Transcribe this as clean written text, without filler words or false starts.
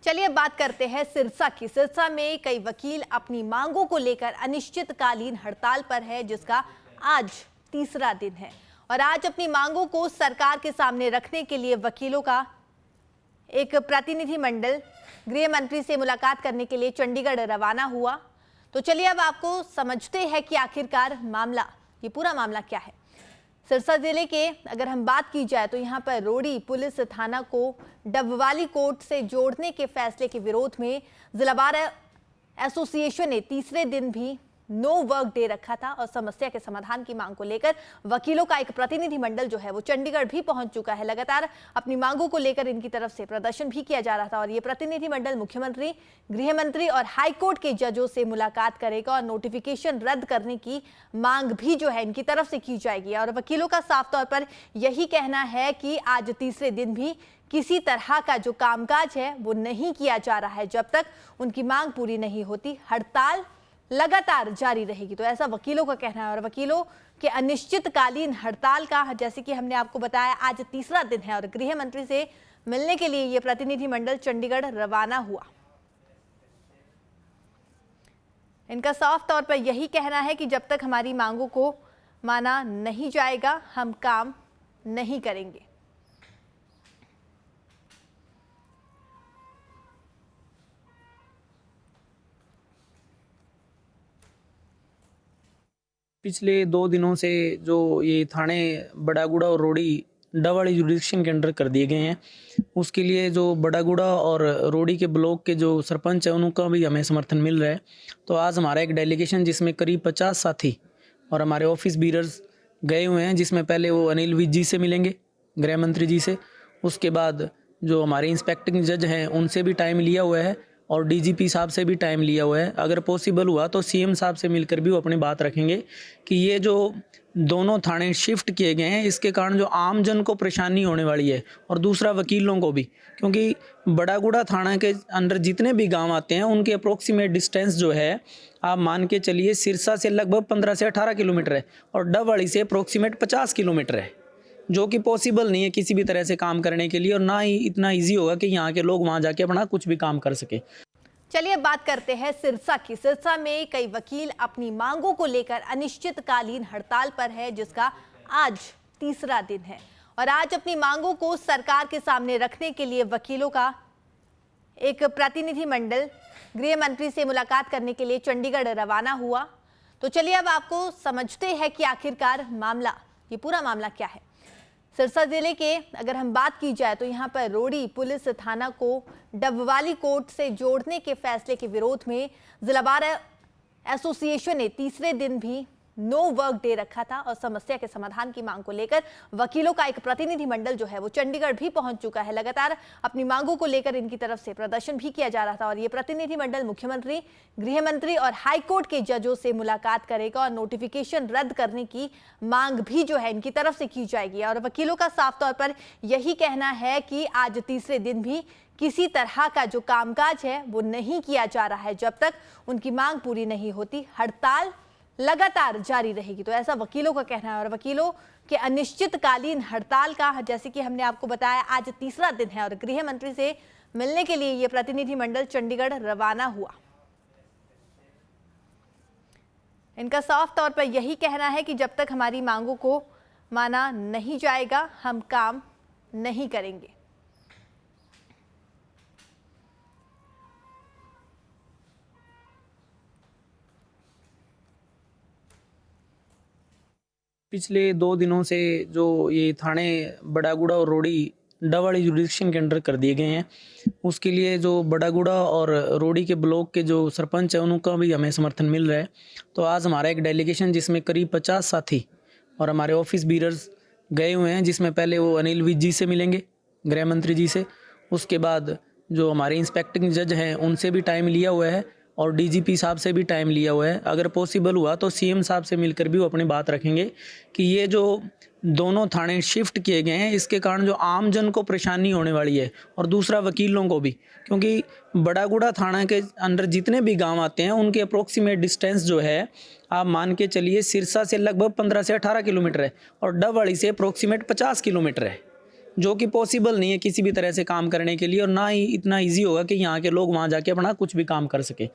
चलिए अब बात करते हैं सिरसा की। सिरसा में कई वकील अपनी मांगों को लेकर अनिश्चितकालीन हड़ताल पर है, जिसका आज तीसरा दिन है। और आज अपनी मांगों को सरकार के सामने रखने के लिए वकीलों का एक प्रतिनिधिमंडल गृह मंत्री से मुलाकात करने के लिए चंडीगढ़ रवाना हुआ। तो चलिए अब आपको समझते हैं कि आखिरकार ये पूरा मामला क्या है। सिरसा जिले के अगर हम बात की जाए तो यहाँ पर रोड़ी पुलिस थाना को डबवाली कोर्ट से जोड़ने के फैसले के विरोध में जिला बार एसोसिएशन ने तीसरे दिन भी नो वर्क डे रखा था और समस्या के समाधान की मांग को लेकर वकीलों का एक प्रतिनिधिमंडल जो है वो चंडीगढ़ भी पहुंच चुका है। लगातार अपनी मांगों को लेकर इनकी तरफ से प्रदर्शन भी किया जा रहा था और ये प्रतिनिधिमंडल मुख्यमंत्री, गृह मंत्री और हाईकोर्ट के जजों से मुलाकात करेगा और नोटिफिकेशन रद्द करने की मांग भी जो है इनकी तरफ से की जाएगी। और वकीलों का साफ तौर पर यही कहना है कि आज तीसरे दिन भी किसी तरह का जो कामकाज है वो नहीं किया जा रहा है जब तक उनकी मांग पूरी नहीं होती। हड़ताल लगातार जारी रहेगी, तो ऐसा वकीलों का कहना है। और वकीलों के अनिश्चितकालीन हड़ताल का, जैसे कि हमने आपको बताया, आज तीसरा दिन है और गृह मंत्री से मिलने के लिए ये प्रतिनिधिमंडल चंडीगढ़ रवाना हुआ। इनका साफ तौर पर यही कहना है कि जब तक हमारी मांगों को माना नहीं जाएगा हम काम नहीं करेंगे। पिछले 2 दिनों से जो ये थाने बड़ागुड़ा और रोड़ी डवाड़ी जुरिडिक्शन के अंडर कर दिए गए हैं, उसके लिए जो बड़ागुड़ा और रोड़ी के ब्लॉक के जो सरपंच है उनका भी हमें समर्थन मिल रहा है। तो आज हमारा एक डेलीगेशन जिसमें करीब 50 साथी और हमारे ऑफिस बीरर्स गए हुए हैं, जिसमें पहले वो अनिल विज जी से मिलेंगे, गृह मंत्री जी से। उसके बाद जो हमारे इंस्पेक्टिंग जज हैं उनसे भी टाइम लिया हुआ है और डीजीपी साहब से भी टाइम लिया हुआ है। अगर पॉसिबल हुआ तो सीएम साहब से मिलकर भी वो अपनी बात रखेंगे कि ये जो दोनों थाने शिफ्ट किए गए हैं इसके कारण जो आम जन को परेशानी होने वाली है और दूसरा वकीलों को भी, क्योंकि बड़ागुड़ा थाना के अंदर जितने भी गांव आते हैं उनके अप्रोक्सीमेट डिस्टेंस जो है आप मान के चलिए सिरसा से लगभग 15 से 18 किलोमीटर है और डबवाड़ी से अप्रोक्सीमेट 50 किलोमीटर है, जो कि पॉसिबल नहीं है किसी भी तरह से काम करने के लिए और ना ही इतना इजी होगा कि यहाँ के लोग वहाँ जाके अपना कुछ भी काम कर सके। चलिए अब बात करते हैं सिरसा की। सिरसा में कई वकील अपनी मांगों को लेकर अनिश्चितकालीन हड़ताल पर है, जिसका आज तीसरा दिन है। और आज अपनी मांगों को सरकार के सामने रखने के लिए वकीलों का एक प्रतिनिधिमंडल गृह मंत्री से मुलाकात करने के लिए चंडीगढ़ रवाना हुआ। तो चलिए अब आपको समझते हैं कि आखिरकार ये पूरा मामला क्या है। सिरसा जिले के अगर हम बात की जाए तो यहाँ पर रोड़ी पुलिस थाना को डबवाली कोर्ट से जोड़ने के फैसले के विरोध में जिला बार एसोसिएशन ने तीसरे दिन भी नो वर्क डे रखा था और समस्या के समाधान की मांग को लेकर वकीलों का एक प्रतिनिधिमंडल जो है वो चंडीगढ़ भी पहुंच चुका है। लगातार अपनी मांगों को लेकर इनकी तरफ से प्रदर्शन भी किया जा रहा था और ये प्रतिनिधिमंडल मुख्यमंत्री, गृह मंत्री और हाईकोर्ट के जजों से मुलाकात करेगा और नोटिफिकेशन रद्द करने की मांग भी जो है इनकी तरफ से की जाएगी। और वकीलों का साफ तौर पर यही कहना है कि आज तीसरे दिन भी किसी तरह का जो कामकाज है वो नहीं किया जा रहा है जब तक उनकी मांग पूरी नहीं होती। हड़ताल लगातार जारी रहेगी, तो ऐसा वकीलों का कहना है। और वकीलों के अनिश्चितकालीन हड़ताल का, जैसे कि हमने आपको बताया, आज तीसरा दिन है और गृह मंत्री से मिलने के लिए ये प्रतिनिधिमंडल चंडीगढ़ रवाना हुआ। इनका साफ तौर पर यही कहना है कि जब तक हमारी मांगों को माना नहीं जाएगा हम काम नहीं करेंगे। पिछले 2 दिनों से जो ये थाने बड़ागुड़ा और रोड़ी डवाड़ी जुरिडिक्शन के अंडर कर दिए गए हैं, उसके लिए जो बड़ागुड़ा और रोड़ी के ब्लॉक के जो सरपंच है उनका भी हमें समर्थन मिल रहा है। तो आज हमारा एक डेलीगेशन जिसमें करीब 50 साथी और हमारे ऑफिस बीरर्स गए हुए हैं, जिसमें पहले वो अनिल विज जी से मिलेंगे, गृह मंत्री जी से। उसके बाद जो हमारे इंस्पेक्टिंग जज हैं उनसे भी टाइम लिया हुआ है और डीजीपी साहब से भी टाइम लिया हुआ है। अगर पॉसिबल हुआ तो सीएम साहब से मिलकर भी वो अपनी बात रखेंगे कि ये जो दोनों थाने शिफ्ट किए गए हैं इसके कारण जो आम जन को परेशानी होने वाली है और दूसरा वकीलों को भी, क्योंकि बड़ागुड़ा थाना के अंदर जितने भी गांव आते हैं उनके अप्रोक्सीमेट डिस्टेंस जो है आप मान के चलिए सिरसा से लगभग 15 से 18 किलोमीटर है और डबवाड़ी से अप्रोक्सीमेट 50 किलोमीटर है, जो कि पॉसिबल नहीं है किसी भी तरह से काम करने के लिए, और ना ही इतना ईजी होगा कि यहाँ के लोग वहाँ जाके अपना कुछ भी काम कर सके।